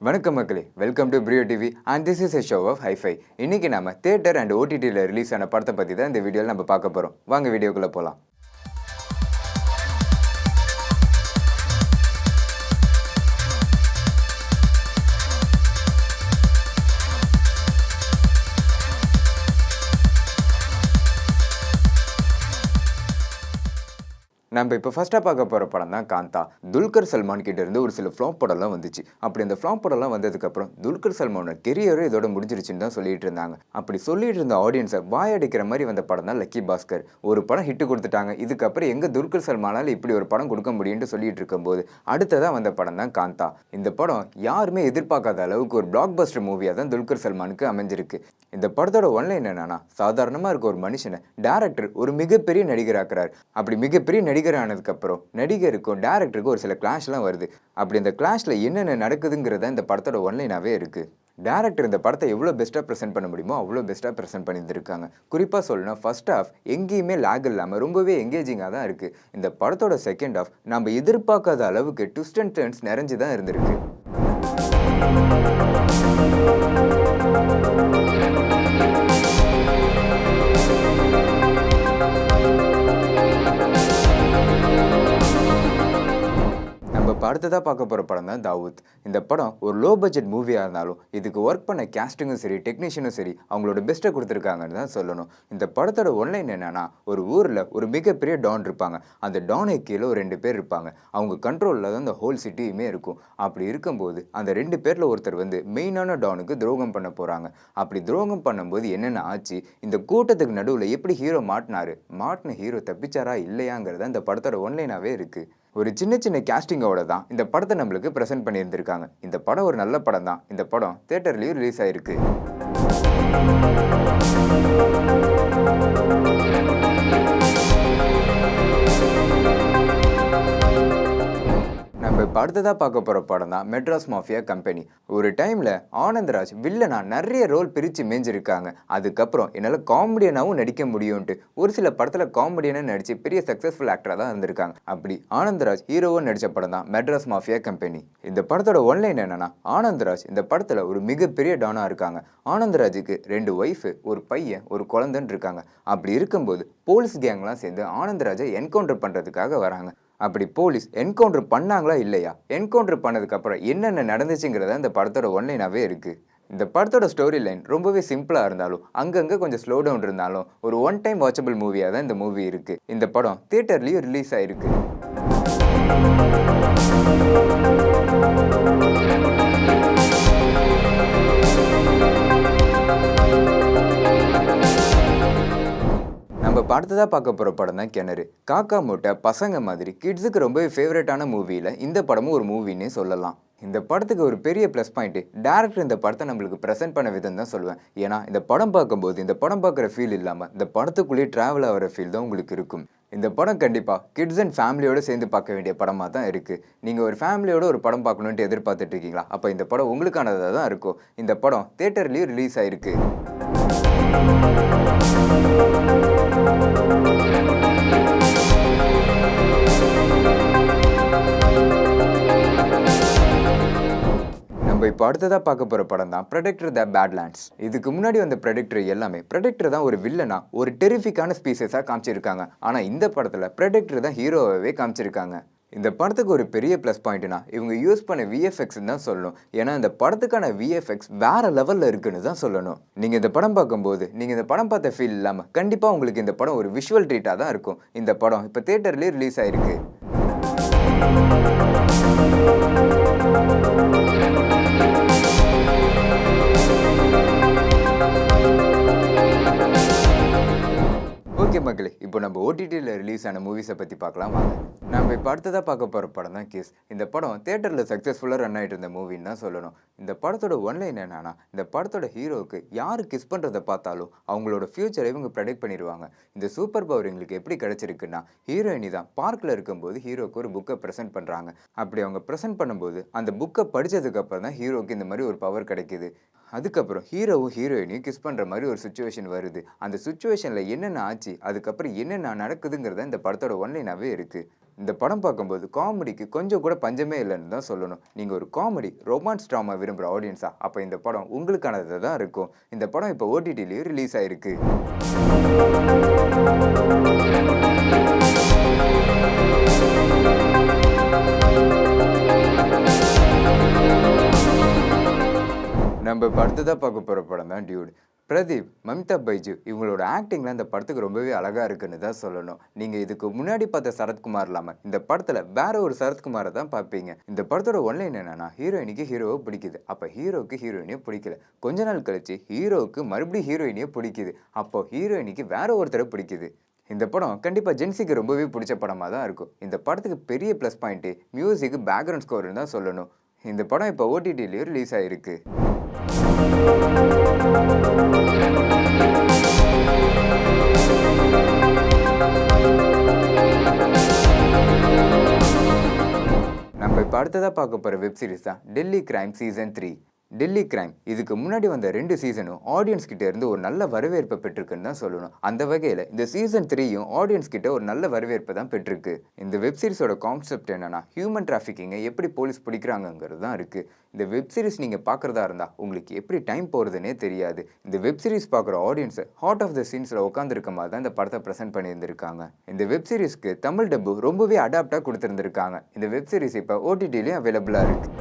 வணக்கம் மக்களே, welcome to Priyo TV and this is a show of hifi. இன்னைக்கு நம்ம தியேட்டர் அண்ட் ஓடிடியில் ரிலீஸ் ஆன படத்தை பற்றி தான் இந்த வீடியோவில் நம்ம பார்க்க போகிறோம். வாங்க வீடியோக்குள்ளே போகலாம். நம்ம இப்போ ஃபஸ்ட்டாக பார்க்க போகிற படம் தான் காந்தா. துல்கர் சல்மான் கிட்ட இருந்து ஒரு சில ஃப்ளாப் படம்லாம் வந்துச்சு. அப்படி அந்த ஃப்ளாப் படம்லாம் வந்ததுக்கப்புறம் துல்கர் சல்மானோட கெரியரும் இதோட முடிஞ்சிருச்சுன்னு தான் சொல்லிட்டு இருந்தாங்க. அப்படி சொல்லிட்டு இருந்த ஆடியன்ஸை வாயடிக்கிற மாதிரி வந்த படம் தான் லக்கி பாஸ்கர். ஒரு படம் ஹிட்டு கொடுத்துட்டாங்க, இதுக்கப்புறம் எங்கே துல்கர் சல்மானால் இப்படி ஒரு படம் கொடுக்க முடியும்னு சொல்லிட்டு இருக்கும்போது அடுத்ததாக வந்த படம் தான் காந்தா. இந்த படம் யாருமே எதிர்பார்க்காத அளவுக்கு ஒரு பிளாக் பஸ்டர் மூவியாக தான் துல்கர் சல்மானுக்கு அமைஞ்சிருக்கு. இந்த படத்தோட ஒன்லைன் என்னன்னா, சாதாரணமாக இருக்க ஒரு மனுஷனை டேரக்டர் ஒரு மிகப்பெரிய நடிகராக்குறார். அப்படி மிகப்பெரிய நடிகர் ஆனதுக்கப்புறம் நடிகருக்கும் டேரக்டருக்கும் ஒரு சில கிளாஷ்லாம் வருது. அப்படி இந்த கிளாஷில் என்னென்ன நடக்குதுங்கிறத இந்த படத்தோட ஒன்லைனாகவே இருக்குது. டேரக்டர் இந்த படத்தை எவ்வளோ பெஸ்ட்டாக ப்ரெசென்ட் பண்ண முடியுமோ அவ்வளோ பெஸ்ட்டாக ப்ரெசென்ட் பண்ணியிருந்திருக்காங்க. குறிப்பாக சொல்லணும், ஃபர்ஸ்ட் ஹாஃப் எங்கேயுமே லேக் இல்லாமல் ரொம்பவே எங்கேஜிங்காக தான் இருக்குது. இந்த படத்தோட செகண்ட் ஹாஃப் நம்ம எதிர்பார்க்காத அளவுக்கு ட்விஸ்ட் அண்ட் டர்ன்ஸ் நிறைஞ்சு தான் இருந்திருக்கு. அடுத்ததாக பார்க்க போகிற படம் தான் தாவூத். இந்த படம் ஒரு லோ பட்ஜெட் மூவியாக இருந்தாலும் இதுக்கு ஒர்க் பண்ண கேஸ்டிங்கும் சரி, டெக்னீஷியனும் சரி, அவங்களோட பெஸ்ட்டை கொடுத்துருக்காங்கன்னு தான் சொல்லணும். இந்த படத்தோட ஒன்லைன் என்னன்னா, ஒரு ஊரில் ஒரு மிகப்பெரிய டான் இருப்பாங்க. அந்த டானை கீழே ஒரு 2 பேர் இருப்பாங்க. அவங்க கண்ட்ரோலில் தான் அந்த ஹோல் சிட்டியுமே இருக்கும். அப்படி இருக்கும்போது அந்த 2 பேரில் ஒருத்தர் மெயினான டானுக்கு துரோகம் பண்ண போகிறாங்க. அப்படி துரோகம் பண்ணும்போது என்னென்ன ஆச்சு, இந்த கூட்டத்துக்கு நடுவில் எப்படி ஹீரோ மாட்டின ஹீரோ தப்பிச்சாரா இல்லையாங்கிறத இந்த படத்தோட ஒன்லைனாகவே இருக்குது. ஒரு சின்ன சின்ன கேஸ்டிங்கோட தான் இந்த படத்தை நம்மளுக்கு ப்ரெசென்ட் பண்ணியிருந்திருக்காங்க. இந்த படம் ஒரு நல்ல படம் தான். இந்த படம் தியேட்டர்லேயும் ரிலீஸ் ஆயிருக்கு. நம்ம இப்போ அடுத்ததாக பார்க்க போகிற படம் தான் மெட்ராஸ் மாஃபியா கம்பெனி. ஒரு டைமில் ஆனந்த்ராஜ் வில்லனா நிறைய ரோல் பிரித்து மேய்ஞ்சிருக்காங்க. அதுக்கப்புறம் என்னால் காமெடியனாகவும் நடிக்க முடியும்ன்ட்டு ஒரு சில படத்தில் காமெடியனாக நடித்து பெரிய சக்ஸஸ்ஃபுல் ஆக்டராக தான் இருந்திருக்காங்க. அப்படி ஆனந்த்ராஜ் ஹீரோவாக நடித்த படம் தான் மெட்ராஸ் மாஃபியா கம்பெனி. இந்த படத்தோட ஒன்லைன் என்னன்னா, ஆனந்த்ராஜ் இந்த படத்தில் ஒரு மிகப்பெரிய டானாக இருக்காங்க. ஆனந்த்ராஜுக்கு 2 ஒய்ஃபு, ஒரு பையன், ஒரு குழந்தைன்னு இருக்காங்க. அப்படி இருக்கும்போது போலீஸ் கேங்லாம் சேர்ந்து ஆனந்த்ராஜை என்கவுண்டர் பண்ணுறதுக்காக வராங்க. அப்படி போலீஸ் என்கவுண்டர் பண்ணாங்களா இல்லையா, என்கவுண்டர் பண்ணதுக்கப்புறம் என்னென்ன நடந்துச்சுங்கிறத இந்த படத்தோட ஒன்லைனாகவே இருக்குது. இந்த படத்தோட ஸ்டோரி லைன் ரொம்பவே சிம்பிளாக இருந்தாலும் அங்கங்கே கொஞ்சம் ஸ்லோ டவுன் இருந்தாலும் ஒரு ஒன் டைம் வாட்சபிள் மூவியாக தான் இந்த மூவி இருக்குது. இந்த படம் தியேட்டர்லேயும் ரிலீஸ் ஆயிருக்கு. நம்ம அடுத்ததாக பார்க்க போகிற படம் தான் கிணறு. காக்கா மூட்டை பசங்க மாதிரி கிட்ஸுக்கு ரொம்பவே ஃபேவரட்டான மூவியில் இந்த படமும் ஒரு மூவின்னே சொல்லலாம். இந்த படத்துக்கு ஒரு பெரிய ப்ளஸ் பாயிண்ட்டு டேரக்டர் இந்த படத்தை நம்மளுக்கு ப்ரெசென்ட் பண்ண விதம் தான் சொல்லுவேன். ஏன்னா இந்த படம் பார்க்கும்போது இந்த படம் பார்க்குற ஃபீல் இல்லாமல் இந்த படத்துக்குள்ளேயே ட்ராவல் ஆகிற ஃபீல் தான் உங்களுக்கு இருக்கும். இந்த படம் கண்டிப்பாக கிட்ஸ் அண்ட் ஃபேமிலியோடு சேர்ந்து பார்க்க வேண்டிய படமாக தான் இருக்குது. நீங்கள் ஒரு ஃபேமிலியோட ஒரு படம் பார்க்கணுன்ட்டு எதிர்பார்த்துட்டு இருக்கீங்களா? அப்போ இந்த படம் உங்களுக்கானதாக தான் இருக்கும். இந்த படம் தியேட்டர்லேயும் ரிலீஸ் ஆயிருக்கு. நம்ம இப்போ அடுத்ததாக பார்க்க போகிற படம் தான் ப்ரெடக்டர் த பேட்லேண்ட்ஸ். இதுக்கு முன்னாடி வந்த ப்ரெடக்டர் எல்லாமே ப்ரெடக்டர் தான் ஒரு வில்லனா, ஒரு டெரிஃபிக்கான ஸ்பீசஸாக காமிச்சிருக்காங்க. ஆனால் இந்த படத்தில் ப்ரெடக்டர் தான் ஹீரோவாகவே காமிச்சிருக்காங்க. இந்த படத்துக்கு ஒரு பெரிய ப்ளஸ் பாயிண்ட்னா இவங்க யூஸ் பண்ண விஎஃப்எக்ஸ்ன்னு தான் சொல்லணும். ஏன்னா இந்த படத்துக்கான விஎஃப்எக்ஸ் வேற லெவலில் இருக்குன்னு தான் சொல்லணும். நீங்கள் இந்த படம் பார்க்கும்போது நீங்கள் இந்த படம் பார்த்த ஃபீல் இல்லாமல் கண்டிப்பாக உங்களுக்கு இந்த படம் ஒரு விஷுவல் ட்ரீட்டாக தான் இருக்கும். இந்த படம் இப்போ தியேட்டர்லேயே ரிலீஸ் ஆயிருக்கு. ஓகே மக்களே, இப்போ நம்ம ஓடிடியில் ரிலீஸ் ஆன மூவிஸை பற்றி பார்க்கலாம் வாங்க. நம்ம இப்போ அடுத்ததாக பார்க்க போகிற படம் தான் கிஸ். இந்த படம் தியேட்டரில் சக்ஸஸ்ஃபுல்லாக ரன் ஆகிட்டு இருந்த மூவின்னு தான் சொல்லணும். இந்த படத்தோட ஒன்லைன் என்னன்னா, இந்த படத்தோட ஹீரோவுக்கு யார் கிஸ் பண்ணுறதை பார்த்தாலும் அவங்களோட ஃப்யூச்சரை இவங்க ப்ரெடிக்ட் பண்ணிடுவாங்க. இந்த சூப்பர் பவர் எங்களுக்கு எப்படி கிடச்சிருக்குன்னா, ஹீரோயினி தான் பார்க்கில் இருக்கும்போது ஹீரோவுக்கு ஒரு புக்கை ப்ரெசென்ட் பண்ணுறாங்க. அப்படி அவங்க ப்ரெசென்ட் பண்ணும்போது அந்த புக்கை படித்ததுக்கப்புறம் தான் ஹீரோவுக்கு இந்த மாதிரி ஒரு பவர் கிடைக்கிது. அதுக்கப்புறம் ஹீரோவும் ஹீரோயினையும் கிஸ் பண்ணுற மாதிரி ஒரு சுச்சுவேஷன் வருது. அந்த சுச்சுவேஷனில் என்னென்ன ஆச்சு, அதுக்கப்புறம் என்னென்ன நடக்குதுங்கிறத இந்த படத்தோட ஒன்லைனாகவே இருக்குது. இந்த படம் பார்க்கும்போது காமெடிக்கு கொஞ்சம் கூட பஞ்சமே இல்லைன்னு தான் சொல்லணும். நீங்கள் ஒரு காமெடி ரொமான்ஸ் ட்ராமா விரும்புகிற ஆடியன்ஸா அப்போ இந்த படம் உங்களுக்கானது தான் இருக்கும். இந்த படம் இப்போ ஓடிடிலையும் ரிலீஸ் ஆயிருக்கு. நம்ம இப்போ அடுத்ததாக பார்க்க போகிற படம் தான் டியூட். பிரதீப், மமிதா பைஜு இவங்களோட ஆக்டிங்லாம் இந்த படத்துக்கு ரொம்பவே அழகாக இருக்குன்னு தான் சொல்லணும். நீங்கள் இதுக்கு முன்னாடி பார்த்த சரத்குமார் இல்லாமல் இந்த படத்தில் வேற ஒரு சரத்குமாரை தான் பார்ப்பீங்க. இந்த படத்தோட ஒன்லைன் என்னன்னா, ஹீரோயினுக்கு ஹீரோவை பிடிக்குது, அப்போ ஹீரோவுக்கு ஹீரோயினியை பிடிக்கல. கொஞ்ச நாள் கழிச்சு ஹீரோவுக்கு மறுபடியும் ஹீரோயினியை பிடிக்குது, அப்போ ஹீரோயினிக்கு வேற ஒருத்தரை பிடிக்குது. இந்த படம் கண்டிப்பாக ஜென்சிக்கு ரொம்பவே பிடிச்ச படமாக தான் இருக்கும். இந்த படத்துக்கு பெரிய ப்ளஸ் பாயிண்ட்டு மியூசிக், பேக்ரவுண்ட் ஸ்கோர்னு தான் சொல்லணும். இந்த படம் இப்போ ஓடிடிலையும் ரிலீஸ் ஆகிருக்கு. நம்ம இப்போ அடுத்ததாக பார்க்க போகிற வெப் சீரிஸ் தான் Delhi crime season 3. Delhi crime இதுக்கு முன்னாடி வந்த 2 சீசனும் ஆடியன்ஸ் கிட்ட இருந்து ஒரு நல்ல வரவேற்பை பெற்றிருக்குன்னு தான் சொல்லணும். அந்த வகையில் இந்த சீசன் 3யும் ஆடியன்ஸ் கிட்ட ஒரு நல்ல வரவேற்பை தான் பெற்றிருக்கு. இந்த வெப் சீரிஸோட கான்செப்ட் என்னன்னா, ஹியூமன் டிராஃபிக்கிங்கை எப்படி போலீஸ் பிடிக்கிறாங்கிறது தான் இருக்குது. இந்த வெப் சீரிஸ் நீங்கள் பார்க்குறதா இருந்தால் உங்களுக்கு எப்படி டைம் போகிறதுனே தெரியாது. இந்த வெப் சீரிஸ் பார்க்குற ஆடியன்ஸை ஹார்ட் ஆஃப் த சீன்ஸில் உட்காந்துருக்க மாதிரி தான் இந்த படத்தை ப்ரெசென்ட் பண்ணியிருந்திருக்காங்க. இந்த வெப் சீரிஸ்க்கு தமிழ் டப்பு ரொம்பவே அடாப்டாக கொடுத்துருந்துருக்காங்க. இந்த வெப் சீரிஸ் இப்போ ஓடிடிலையும் அவைலபிளாக இருக்குது.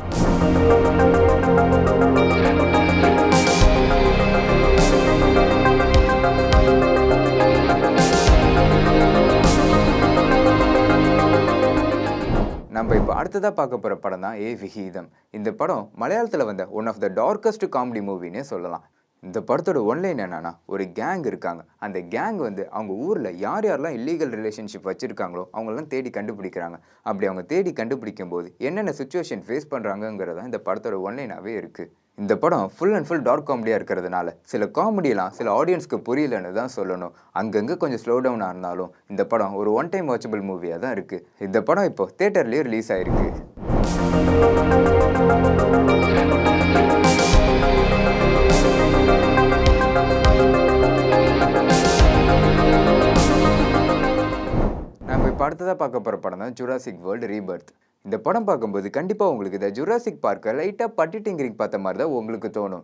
நம்ம இப்போ அடுத்ததாக பார்க்க போகிற படம் தான் ஏ விஹீதம். இந்த படம் மலையாளத்தில் வந்த one of the darkest comedy மூவின்னே சொல்லலாம். இந்த படத்தோட ஒன்லைன் என்னன்னா, ஒரு கேங் இருக்காங்க. அந்த கேங் அவங்க ஊரில் யார் யாரெல்லாம் இல்லீகல் ரிலேஷன்ஷிப் வச்சுருக்காங்களோ அவங்களெல்லாம் தேடி கண்டுபிடிக்கிறாங்க. அப்படி அவங்க தேடி கண்டுபிடிக்கும் போது என்னென்ன சுச்சுவேஷன் ஃபேஸ் பண்ணுறாங்கங்கிறதான் இந்த படத்தோட ஒன்லைனாகவே இருக்குது. இந்த படம் ஃபுல் அண்ட் ஃபுல் டார்க் காமெடியாக இருக்கிறதுனால சில காமெடியெலாம் சில ஆடியன்ஸ்க்கு புரியலன்னு தான் சொல்லணும். அங்கங்கே கொஞ்சம் ஸ்லோ டவுனாக இருந்தாலும் இந்த படம் ஒரு ஒன் டைம் வாட்சபிள் மூவியாக தான் இருக்குது. இந்த படம் இப்போ தியேட்டர்லேயே ரிலீஸ் ஆகிருக்கு. நம்ம இப்போ அடுத்ததாக பார்க்க போகிற படம் தான் ஜுராசிக் வேர்ல்டு ரீபர்த். இந்த படம் பார்க்கும்போது கண்டிப்பாக உங்களுக்கு இந்த ஜுராசிக் பார்க்கை லைட்டாக பட்டி டிங்கரிங் பார்த்த மாதிரி தான் உங்களுக்கு தோணும்.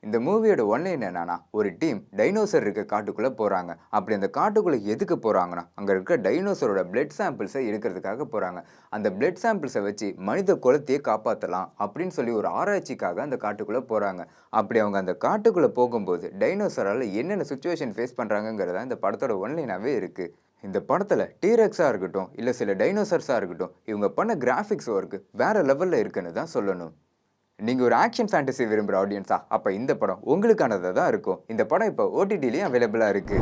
இந்த மூவியோட ஒன்லைன் என்னன்னா, ஒரு டீம் டைனோசர் இருக்க காட்டுக்குள்ளே போகிறாங்க. அப்படி அந்த காட்டுக்குள்ளே எதுக்கு போகிறாங்கன்னா, அங்கே இருக்க டைனோசரோட பிளட் சாம்பிள்ஸை எடுக்கிறதுக்காக போகிறாங்க. அந்த பிளட் சாம்பிள்ஸை வச்சு மனித குலத்தையே காப்பாற்றலாம் அப்படின்னு சொல்லி ஒரு ஆராய்ச்சிக்காக அந்த காட்டுக்குள்ளே போகிறாங்க. அப்படி அவங்க அந்த காட்டுக்குள்ளே போகும்போது டைனோசரால் என்னென்ன சுச்சுவேஷன் ஃபேஸ் பண்ணுறாங்கங்கிறத இந்த படத்தோட ஒன்லைனாகவே இருக்குது. இந்த படத்தில் டீரெக்ஸாக இருக்கட்டும், இல்லை சில டைனோசர்ஸாக இருக்கட்டும், இவங்க பண்ண கிராஃபிக்ஸ் ஒர்க்கு வேறு லெவலில் இருக்குன்னு தான் சொல்லணும். நீங்கள் ஒரு ஆக்ஷன் ஃபேண்டசி விரும்புகிற ஆடியன்ஸா அப்போ இந்த படம் உங்களுக்கானதாக தான் இருக்கும். இந்த படம் இப்போ ஓடிடிலையும் அவைலபிளாக இருக்குது.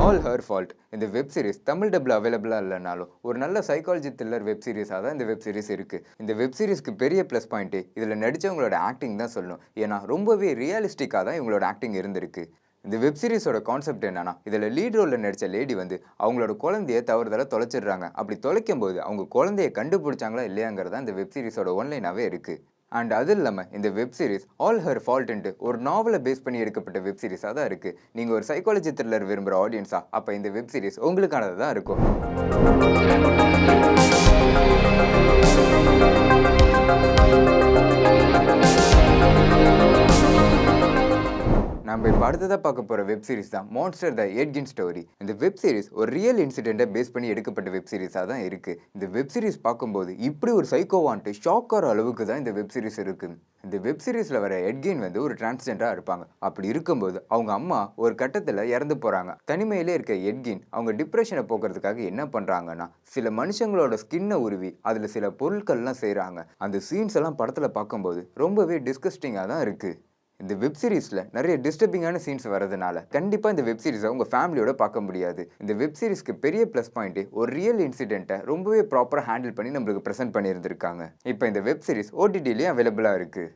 ஆல் ஹர் ஃபால்ட் இந்த வெப் சீரிஸ் தமிழ் டப்பில் அவைலபிளாக இல்லைனாலும் ஒரு நல்ல சைக்காலஜி த்ரில்லர் வெப் சீரிஸாக தான் இந்த வெப் சீரிஸ் இருக்குது. இந்த வெப் சீரிஸ்க்கு பெரிய ப்ளஸ் பாயிண்ட்டு இதில் நடித்தவங்களோட ஆக்டிங் தான் சொல்லணும். ஏன்னா ரொம்பவே ரியலிஸ்டிக்காக தான் இவங்களோட ஆக்டிங் இருந்திருக்கு. இந்த வெப் சீரிஸோட கான்செப்ட் என்னன்னா, இதில் லீட் ரோலில் நடித்த லேடி அவங்களோட குழந்தைய தவறுதலாக தொலைச்சிடுறாங்க. அப்படி தொலைக்கும் போது அவங்க குழந்தைய கண்டுபிடிச்சாங்களா இல்லையாங்கிறதா இந்த வெப் சீரிஸோட ஒன்லைனாகவே இருக்குது. அண்ட் அது இல்லாமல் இந்த வெப் சீரிஸ் ஆல் ஹர் ஃபால்ட்டுன்ட்டு ஒரு நாவலை பேஸ் பண்ணி எடுக்கப்பட்ட வெப் சீரிஸாக தான் இருக்குது. நீங்கள் ஒரு சைக்காலஜி த்ரில்லர் விரும்புகிற ஆடியன்ஸா அப்போ இந்த வெப் சீரிஸ் உங்களுக்கானது தான் இருக்கும். நம்ம இப்போ அடுத்ததாக பார்க்க போகிற வெப் சீரிஸ் தான் மான்ஸ்டர் த எட்கின் ஸ்டோரி. இந்த வெப் சீரிஸ் ஒரு ரியல் இன்சிடெண்ட்டை பேஸ் பண்ணி எடுக்கப்பட்ட வெப் சீரிஸாக தான் இருக்குது. இந்த வெப் சீரிஸ் பார்க்கும்போது இப்படி ஒரு சைக்கோவான்ட்டு ஷாக்கார அளவுக்கு தான் இந்த வெப் சீரிஸ் இருக்குது. இந்த வெப் சீரிஸில் வர எட்கின் ஒரு டிரான்ஸ்ஜெண்டராக இருப்பாங்க. அப்படி இருக்கும்போது அவங்க அம்மா ஒரு கட்டத்தில் இறந்து போகிறாங்க. தனிமையிலே இருக்க எட்கின் அவங்க டிப்ரெஷனை போக்குறதுக்காக என்ன பண்ணுறாங்கன்னா, சில மனுஷங்களோட ஸ்கின்னை உருவி அதில் சில பொருட்கள்லாம் செய்கிறாங்க. அந்த சீன்ஸ் எல்லாம் படத்தில் பார்க்கும்போது ரொம்பவே டிஸ்கஸ்டிங்காக தான் இருக்குது. இந்த வெப் சீரிஸில் நிறைய டிஸ்டர்பிங்கான சீன்ஸ் வரதுனால கண்டிப்பாக இந்த வெப் சீரிஸை உங்கள் ஃபேமிலியோட பார்க்க முடியாது. இந்த வெப் சீரிஸ்க்கு பெரிய ப்ளஸ் பாயிண்ட்டு ஒரு ரியல் இன்சிடெண்ட்டை ரொம்பவே ப்ராப்பராக ஹேண்டில் பண்ணி நம்மளுக்கு ப்ரெசென்ட் பண்ணியிருந்திருக்காங்க. இப்போ இந்த வெப் சீரிஸ் ஓடிடிலையும் அவைலபிளாக இருக்குது.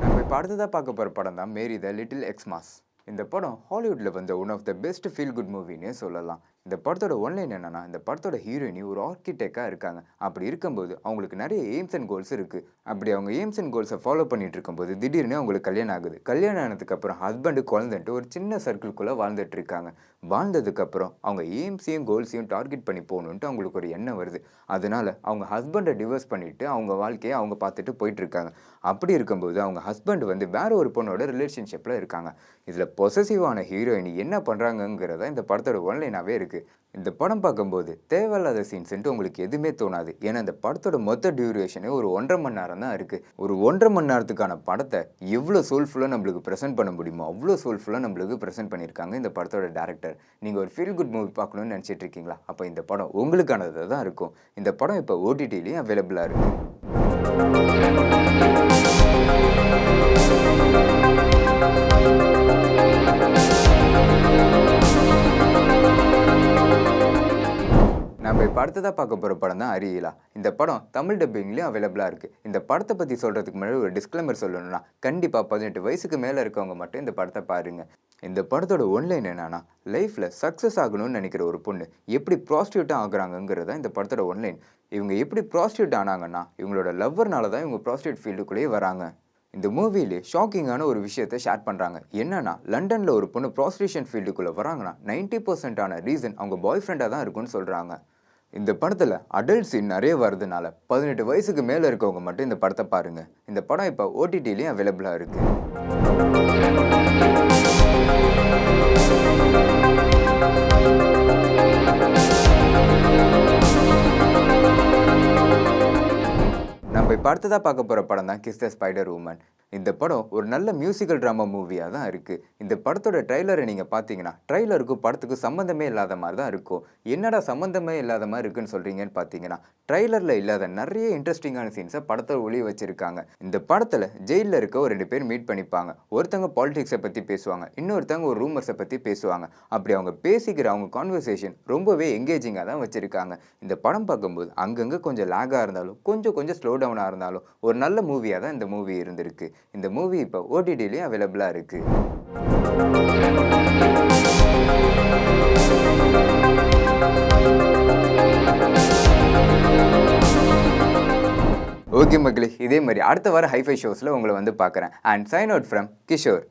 நம்ம இப்போ அடுத்ததாக பார்க்க போகிற படம் தான் மேரி த லிட்டில் எக்ஸ்மாஸ். இந்த படம் ஹாலிவுட்ல வந்த one of the best feel good மூவின்னே சொல்லலாம். இந்த படத்தோட ஒன்லைன் என்னன்னா, இந்த படத்தோட ஹீரோயினி ஒரு ஆர்கிடெக்டா இருக்காங்க. அப்படி இருக்கும்போது அவங்களுக்கு நிறைய எய்ம்ஸ் அண்ட் கோல்ஸ் இருக்கு. அப்படி அவங்க எய்ம்ஸ் அண்ட் கோல்ஸை ஃபாலோ பண்ணிட்டு இருக்கும்போது திடீர்னு அவங்களுக்கு கல்யாணம் ஆகுது. கல்யாணம் ஆனதுக்கு அப்புறம் ஹஸ்பண்டு குழந்தைன்ட்டு ஒரு சின்ன சர்க்கிள்குள்ள வாழ்ந்துட்டு இருக்காங்க. வாழ்ந்ததுக்கு அப்புறம் அவங்க எய்ம்ஸையும் கோல்ஸையும் டார்கெட் பண்ணி போகணுன்ட்டு அவங்களுக்கு ஒரு எண்ணம் வருது. அதனால அவங்க ஹஸ்பண்டை டிவோர்ஸ் பண்ணிட்டு அவங்க வாழ்க்கையை அவங்க பார்த்துட்டு போயிட்டு இருக்காங்க. அப்படி இருக்கும்போது அவங்க ஹஸ்பண்ட் வந்து வேற ஒரு பொண்ணோட ரிலேஷன்ஷிப்ல இருக்காங்க. இதுல பொசசிவான ஹீரோயினி என்ன பண்றாங்கங்கிறத இந்த படத்தோட ஒன்லைனாவே இருக்கு. இந்த படம் பார்க்கும்போது தேவையில்லாத சீன்ஸ்ன்ட்டு உங்களுக்கு எதுவுமே தோணாது. ஏன்னா இந்த படத்தோட மொத்த டியூரேஷனே ஒரு 1.5 மணி நேரம் தான் இருக்கு. ஒரு 1.5 மணி நேரத்துக்கான படத்தை எவ்வளோ சோல்ஃபுல்லாக நம்மளுக்கு ப்ரெசென்ட் பண்ண முடியுமோ அவ்வளோ சோல்ஃபுல்லாக நம்மளுக்கு ப்ரெசென்ட் பண்ணியிருக்காங்க இந்த படத்தோட டேரக்டர். நீங்கள் ஒரு ஃபீல் குட் மூவி பார்க்கணும்னு நினச்சிட்டு இருக்கீங்களா? அப்போ இந்த படம் உங்களுக்கானதாக தான் இருக்கும். இந்த படம் இப்போ ஓடிடிலையும் அவைலபிளாக இருக்கு. நம்ம இப்போ அடுத்ததாக பார்க்க போகிற படம் தான் அரியலா. இந்த படம் தமிழ் டப்பிங்லேயும் அவைலபிளாக இருக்குது. இந்த படத்தை பற்றி சொல்கிறதுக்கு முன்னாடி ஒரு டிஸ்க்ளைமர் சொல்லணும்னா, கண்டிப்பாக 18 வயசுக்கு மேலே இருக்கவங்க மட்டும் இந்த படத்தை பாருங்கள். இந்த படத்தோட ஒன்லைன் என்னன்னா, லைஃப்பில் சக்ஸஸ் ஆகணும்னு நினைக்கிற ஒரு பொண்ணு எப்படி ப்ராஸ்டியூட்டாக ஆகுறாங்கிறத இந்த படத்தோட ஒன்லைன். இவங்க எப்படி ப்ராஸ்டியூட் ஆனாங்கன்னா, இவங்களோட லவ்வர்னால தான் இவங்க ப்ராஸ்டியூட் ஃபீல்டுக்குள்ளேயே வராங்க. இந்த மூவிலே ஷாக்கிங்கான ஒரு விஷயத்தை ஷேர் பண்ணுறாங்க. என்னன்னா, லண்டனில் ஒரு பொண்ணு ப்ராஸ்டியூஷன் ஃபீல்டுக்குள்ளே வராங்கன்னா 90% ரீசன் அவங்க பாய் ஃப்ரெண்டாக தான் இருக்குன்னு சொல்கிறாங்க. இந்த படத்தில் அடல்ட் சீன் நிறைய வரதுனால 18 வயசுக்கு மேலே இருக்கவங்க மட்டும் இந்த படத்தை பாருங்கள். இந்த படம் இப்போ ஓடிடிலையும் அவைலபிளாக இருக்குது. நம்ம இப்போ அடுத்ததாக பார்க்க போகிற படம் தான் கிஸ் த ஸ்பைடர் உமன். இந்த படம் ஒரு நல்ல மியூசிக்கல் ட்ராமா மூவியாக தான் இருக்குது. இந்த படத்தோட ட்ரைலரை நீங்கள் பார்த்தீங்கன்னா, ட்ரைலருக்கும் படத்துக்கும் சம்மந்தமே இல்லாத மாதிரி தான் இருக்கும். என்னடா சம்மந்தமே இல்லாத மாதிரி இருக்குன்னு சொல்கிறீங்கன்னு பார்த்தீங்கன்னா, ட்ரைலரில் இல்லாத நிறைய இன்ட்ரெஸ்டிங்கான சீன்ஸை படத்தை ஒளி வச்சுருக்காங்க. இந்த படத்தில் ஜெயிலில் இருக்க ஒரு 2 பேர் மீட் பண்ணிப்பாங்க. ஒருத்தவங்க பாலிடிக்ஸை பற்றி பேசுவாங்க, இன்னொருத்தவங்க ஒரு ரூமர்ஸை பற்றி பேசுவாங்க. அப்படி அவங்க பேசிக்கிற அவங்க கான்வர்சேஷன் ரொம்பவே எங்கேஜிங்காக தான் வச்சுருக்காங்க. இந்த படம் பார்க்கும்போது அங்கங்கே கொஞ்சம் லேகாக இருந்தாலும், கொஞ்சம் ஸ்லோ டவுனாக இருந்தாலும் ஒரு நல்ல மூவியாக தான் இந்த மூவி இருந்திருக்கு. இந்த மூவி இப்போ ஓடிடிலையும் அவைலபிளாக இருக்கு. ஓகே மக்களே, இதே மாதிரி அடுத்த வாரம் ஹைஃபை ஷோஸில் உங்களை வந்து பார்க்குறேன். And sign out from Kishore.